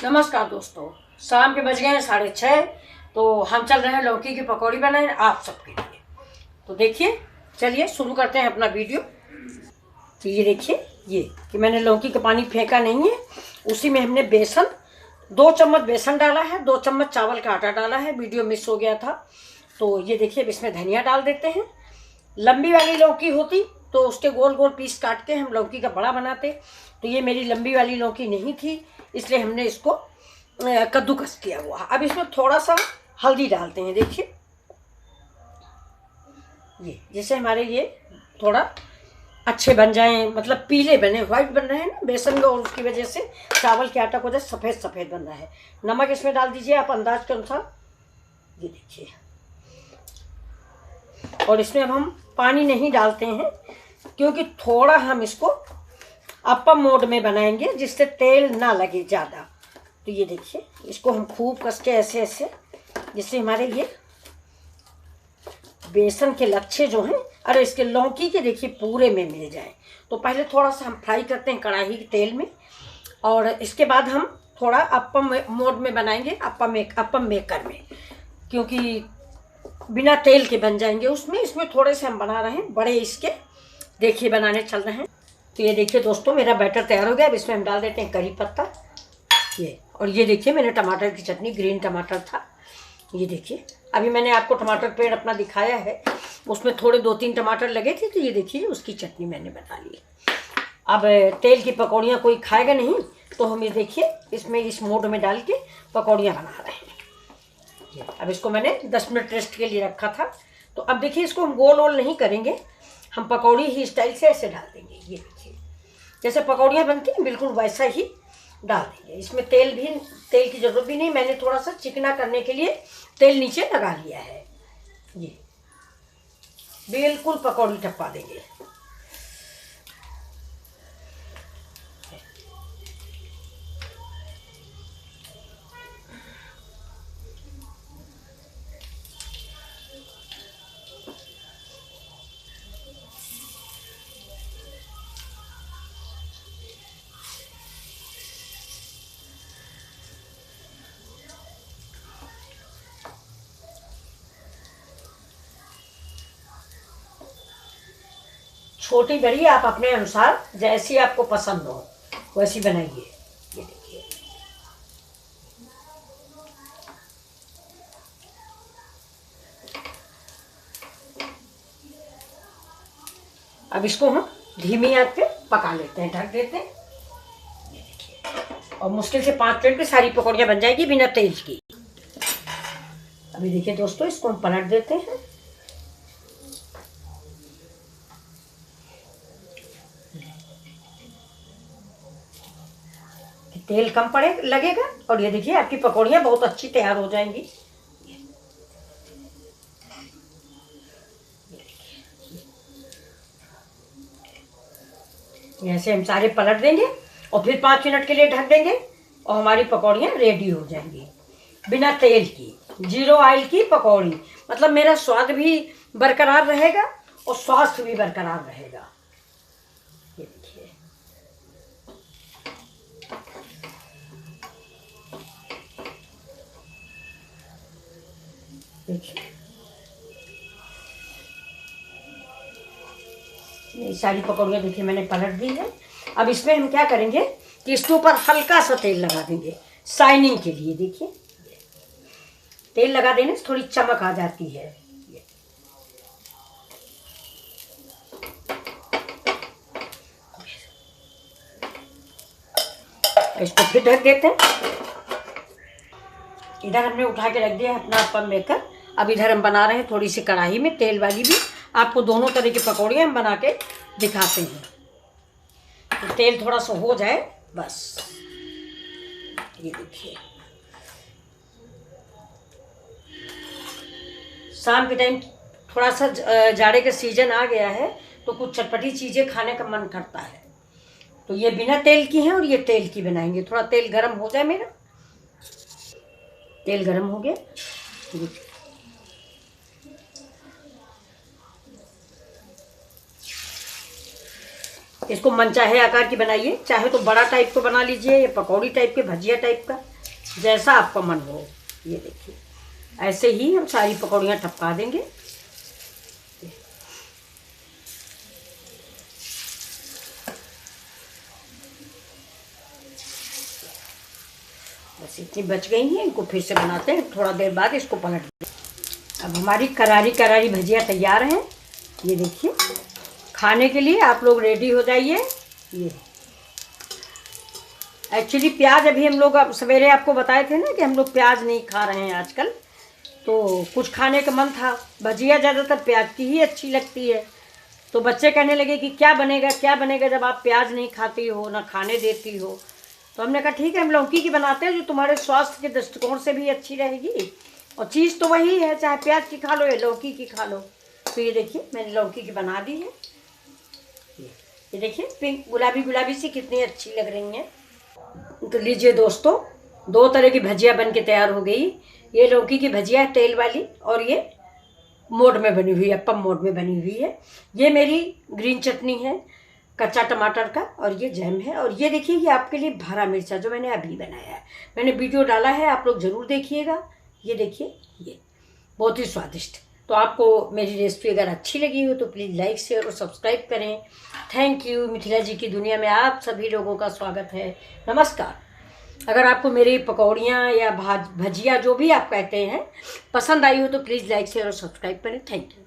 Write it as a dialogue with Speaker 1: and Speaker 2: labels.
Speaker 1: नमस्कार दोस्तों, शाम के बज गए हैं 6:30। तो हम चल रहे हैं लौकी की पकौड़ी बनाने आप सबके लिए। तो देखिए, चलिए शुरू करते हैं अपना वीडियो। तो ये देखिए, ये कि मैंने लौकी का पानी फेंका नहीं है। उसी में हमने बेसन 2 चम्मच बेसन डाला है, 2 चम्मच चावल का आटा डाला है। वीडियो मिस हो गया था। तो ये देखिए, अब इसमें धनिया डाल देते हैं। लंबी वाली लौकी होती तो उसके गोल गोल पीस काट के हम लौकी का बड़ा बनाते। तो ये मेरी लंबी वाली लौकी नहीं थी, इसलिए हमने इसको कद्दूकस किया हुआ। अब इसमें थोड़ा सा हल्दी डालते हैं। देखिए, ये जैसे हमारे ये थोड़ा अच्छे बन जाएं, मतलब पीले बने, व्हाइट बन रहे हैं ना बेसन का, और उसकी वजह से चावल के आटा को जैसे सफ़ेद सफ़ेद बन रहा है। नमक इसमें डाल दीजिए आप अंदाज के अनुसार। ये देखिए, और इसमें अब हम पानी नहीं डालते हैं क्योंकि थोड़ा हम इसको अप्पम मोड में बनाएंगे जिससे तेल ना लगे ज़्यादा। तो ये देखिए, इसको हम खूब कस के ऐसे ऐसे, जिससे हमारे ये बेसन के लच्छे जो हैं, अरे इसके लौकी के देखिए पूरे में मिल जाए। तो पहले थोड़ा सा हम फ्राई करते हैं कढ़ाई के तेल में, और इसके बाद हम थोड़ा अप्पम मोड में बनाएंगे, अप्पम मेकर में, क्योंकि बिना तेल के बन जाएंगे उसमें। इसमें थोड़े से हम बना रहे हैं बड़े इसके, देखिए बनाने चल रहे हैं। तो ये देखिए दोस्तों, मेरा बैटर तैयार हो गया। अब इसमें हम डाल देते हैं करी पत्ता, ये, और ये देखिए मैंने टमाटर की चटनी, ग्रीन टमाटर था। ये देखिए, अभी मैंने आपको टमाटर पेड़ अपना दिखाया है, उसमें थोड़े 2-3 टमाटर लगे थे। तो ये देखिए, उसकी चटनी मैंने बना ली। अब तेल की पकौड़ियाँ कोई खाएगा नहीं, तो हम ये देखिए इसमें इस मोड में डाल के पकौड़ियाँ बना रहे हैं। अब इसको मैंने 10 मिनट रेस्ट के लिए रखा था। तो अब देखिए, इसको हम गोल गोल नहीं करेंगे, हम पकौड़ी ही स्टाइल से ऐसे डाल देंगे। ये देखिए, जैसे पकौड़ियाँ बनती हैं बिल्कुल वैसा ही डाल देंगे। इसमें तेल की ज़रूरत भी नहीं, मैंने थोड़ा सा चिकना करने के लिए तेल नीचे लगा लिया है। ये बिल्कुल पकौड़ी टपका देंगे। छोटी बड़ी आप अपने अनुसार जैसी आपको पसंद हो वैसी बनाइए। ये देखिए, अब इसको हम धीमी आंच पे पका लेते हैं, ढक देते हैं। ये देखिए, और मुश्किल से 5 मिनट में सारी पकौड़ियाँ बन जाएगी बिना तेल की। अभी देखिए दोस्तों, इसको हम पलट देते हैं। तेल कम लगेगा, और ये देखिए आपकी पकौड़ियाँ बहुत अच्छी तैयार हो जाएंगी। ऐसे हम सारे पलट देंगे और फिर 5 मिनट के लिए ढक देंगे, और हमारी पकौड़ियाँ रेडी हो जाएंगी बिना तेल की, 0 ऑयल की पकौड़ी। मतलब मेरा स्वाद भी बरकरार रहेगा और स्वास्थ्य भी बरकरार रहेगा। ये देखिए, ये सारी पकौड़ियाँ देखिए मैंने पलट दी है। अब इसमें हम क्या करेंगे कि इसके ऊपर हल्का सा तेल लगा देंगे शाइनिंग के लिए। देखिए, तेल लगा देने से थोड़ी चमक आ जाती है। इसको फिर ढक देते हैं। इधर हमने उठा के रख दिया है अपना अप्पम मेकर। अब इधर हम बना रहे हैं थोड़ी सी कढ़ाई में तेल वाली भी। आपको दोनों तरह की पकौड़ियाँ हम बना के दिखाते हैं। तो तेल थोड़ा सा हो जाए बस। ये देखिए, शाम के टाइम थोड़ा सा जाड़े का सीजन आ गया है, तो कुछ चटपटी चीज़ें खाने का मन करता है। तो ये बिना तेल की हैं और ये तेल की बनाएंगे। थोड़ा तेल गरम हो जाए मेरा। तेल गरम हो गया। इसको मनचाहे आकार की बनाइए, चाहे तो बड़ा टाइप को बना लीजिए या पकौड़ी टाइप के, भजिया टाइप का, जैसा आपका मन हो। ये देखिए, ऐसे ही हम सारी पकौड़ियाँ टपका देंगे। बस इतनी बच गई हैं, इनको फिर से बनाते हैं। थोड़ा देर बाद इसको पलट दें। अब हमारी करारी करारी भजिया तैयार हैं। ये देखिए, खाने के लिए आप लोग रेडी हो जाइए। ये एक्चुअली प्याज अभी हम लोग सवेरे आपको बताए थे ना कि हम लोग प्याज नहीं खा रहे हैं आजकल, तो कुछ खाने का मन था। भजिया ज़्यादातर प्याज की ही अच्छी लगती है। तो बच्चे कहने लगे कि क्या बनेगा क्या बनेगा, जब आप प्याज नहीं खाती हो ना खाने देती हो। तो हमने कहा ठीक है, हम लौकी की बनाते हैं जो तुम्हारे स्वास्थ्य के दृष्टिकोण से भी अच्छी रहेगी, और चीज़ तो वही है, चाहे प्याज की खा लो या लौकी की खा लो। तो ये देखिए, मैंने लौकी की बना दी है। ये देखिए, पिंक गुलाबी गुलाबी सी कितनी अच्छी लग रही हैं। तो लीजिए दोस्तों, 2 तरह की भजिया बन के तैयार हो गई। ये लौकी की भजिया है तेल वाली, और ये मोड में बनी हुई है, अप्पम मोड में बनी हुई है। ये मेरी ग्रीन चटनी है कच्चा टमाटर का, और ये जैम है। और ये देखिए, ये आपके लिए हरा मिर्चा जो मैंने अभी बनाया है, मैंने वीडियो डाला है, आप लोग ज़रूर देखिएगा। ये देखिए, ये बहुत ही स्वादिष्ट। तो आपको मेरी रेसिपी अगर अच्छी लगी हो तो प्लीज़ लाइक शेयर और सब्सक्राइब करें। Thank you. मिथिला जी की दुनिया में आप सभी लोगों का स्वागत है। नमस्कार। अगर आपको मेरी पकौड़ियाँ या भजिया जो भी आप कहते हैं पसंद आई हो तो प्लीज़ लाइक शेयर और सब्सक्राइब करें। Thank you.